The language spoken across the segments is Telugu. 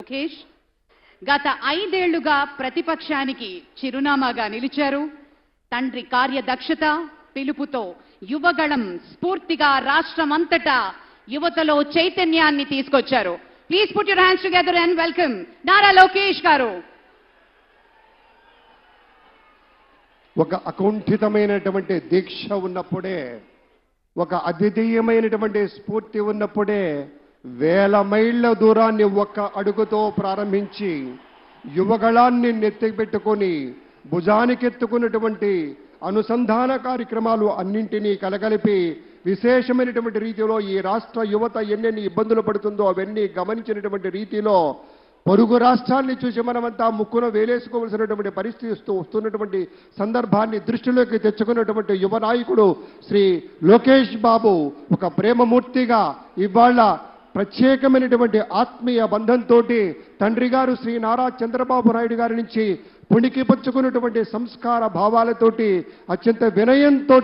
లోకేష్ గత 5 ఏళ్లుగా ప్రతిపక్షానికి చిరునామాగా నిలిచారు. తండ్రి కార్యదక్షత పిలుపుతో యువగళం స్ఫూర్తిగా రాష్ట్రమంతటా యువతలో చైతన్యాన్ని తీసుకొచ్చారు. Please put your hands together and welcome Nara Lokesh గారు. ఒక అకుంఠితమైనటువంటి దీక్ష ఉన్నప్పుడే, ఒక అద్వితీయమైనటువంటి స్ఫూర్తి ఉన్నప్పుడే వేల మైళ్ళ దూరాన్ని ఒక్క అడుగుతో ప్రారంభించి యువగళాన్ని నెత్తిపెట్టుకొని భుజానికెత్తుకున్నటువంటి అనుసంధాన కార్యక్రమాలు అన్నింటినీ కలగలిపి విశేషమైనటువంటి రీతిలో ఈ రాష్ట్ర యువత ఎన్నెన్ని ఇబ్బందులు పడుతుందో అవన్నీ గమనించినటువంటి రీతిలో పొరుగు రాష్ట్రాన్ని చూసి మనమంతా ముక్కున వేలేసుకోవలసినటువంటి పరిస్థితి వస్తున్నటువంటి సందర్భాన్ని దృష్టిలోకి తెచ్చుకున్నటువంటి యువ నాయకుడు శ్రీ లోకేష్ బాబు ఒక ప్రేమమూర్తిగా ఇవాళ ప్రత్యేకమైనటువంటి ఆత్మీయ బంధంతో తండ్రి గారు శ్రీ నారా చంద్రబాబు నాయుడు గారి నుంచి పుణికి పుచ్చుకున్నటువంటి సంస్కార భావాలతోటి అత్యంత వినయంతో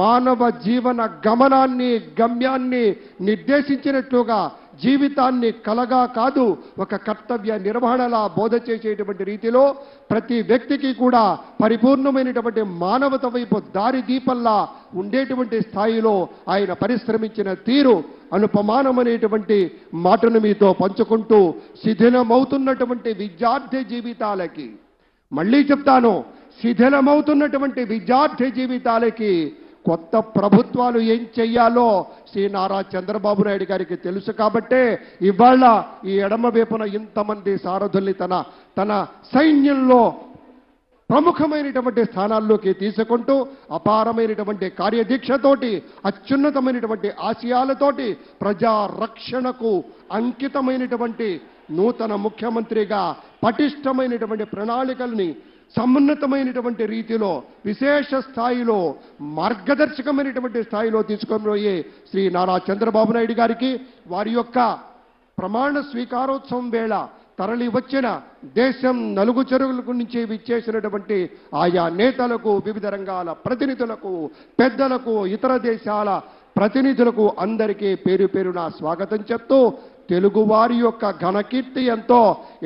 మానవ జీవన గమనాన్ని గమ్యాన్ని నిర్దేశించినట్లుగా జీవితాన్ని కలగా కాదు ఒక కర్తవ్య నిర్వహణలా బోధ చేసేటువంటి రీతిలో ప్రతి వ్యక్తికి కూడా పరిపూర్ణమైనటువంటి మానవత వైపు దారి దీపల్లా ఉండేటువంటి స్థాయిలో ఆయన పరిశ్రమించిన తీరు అనుపమానమైనటువంటి మాటను మీతో పంచుకుంటూ శిథిలమవుతున్నటువంటి విద్యార్థి జీవితాలకి, మళ్ళీ చెప్తాను, శిథిలమవుతున్నటువంటి విద్యార్థి జీవితాలకి కొత్త ప్రభుత్వాలు ఏం చెయ్యాలో శ్రీ నారా చంద్రబాబు నాయుడు గారికి తెలుసు కాబట్టే ఇవాళ ఈ ఎడమ వైపున ఇంతమంది సారథుల్ని తన సైన్యంలో ప్రముఖమైనటువంటి స్థానాల్లోకి తీసుకుంటూ అపారమైనటువంటి కార్యదీక్షతోటి అత్యున్నతమైనటువంటి ఆశయాలతోటి ప్రజా రక్షణకు అంకితమైనటువంటి నూతన ముఖ్యమంత్రిగా పటిష్టమైనటువంటి ప్రణాళికల్ని సమున్నతమైనటువంటి రీతిలో విశేష స్థాయిలో మార్గదర్శకమైనటువంటి స్థాయిలో తీసుకుపోయే శ్రీ నారా చంద్రబాబు నాయుడు గారికి వారి యొక్క ప్రమాణ స్వీకారోత్సవం వేళ తరలి వచ్చిన దేశం నలుగు చెరువులకు నుంచి విచ్చేసినటువంటి ఆయా నేతలకు, వివిధ రంగాల ప్రతినిధులకు, పెద్దలకు, ఇతర దేశాల ప్రతినిధులకు అందరికీ పేరు పేరున స్వాగతం చెప్తూ తెలుగు వారి యొక్క ఘనకీర్తి ఎంతో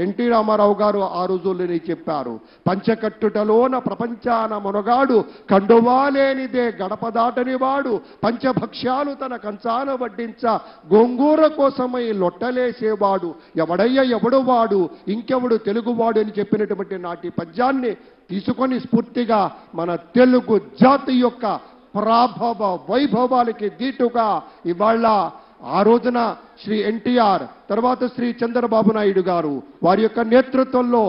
ఎన్టీ రామారావు గారు ఆ రోజుల్లోనే చెప్పారు. పంచకట్టుటలోన ప్రపంచాన మునగాడు, కండువాలేనిదే గడప దాటని వాడు, పంచభక్ష్యాలు తన కంచాన వడ్డించ గోంగూర కోసమై లొట్టలేసేవాడు, ఎవడయ్య ఎవడు వాడు, ఇంకెవడు తెలుగువాడు అని చెప్పినటువంటి నాటి పద్యాన్ని తీసుకొని స్ఫూర్తిగా మన తెలుగు జాతి యొక్క ప్రాభవ వైభవాలకి దీటుగా ఇవాళ ఆ రోజున శ్రీ ఎన్టీఆర్ తర్వాత శ్రీ చంద్రబాబు నాయుడు గారు వారి యొక్క నేతృత్వంలో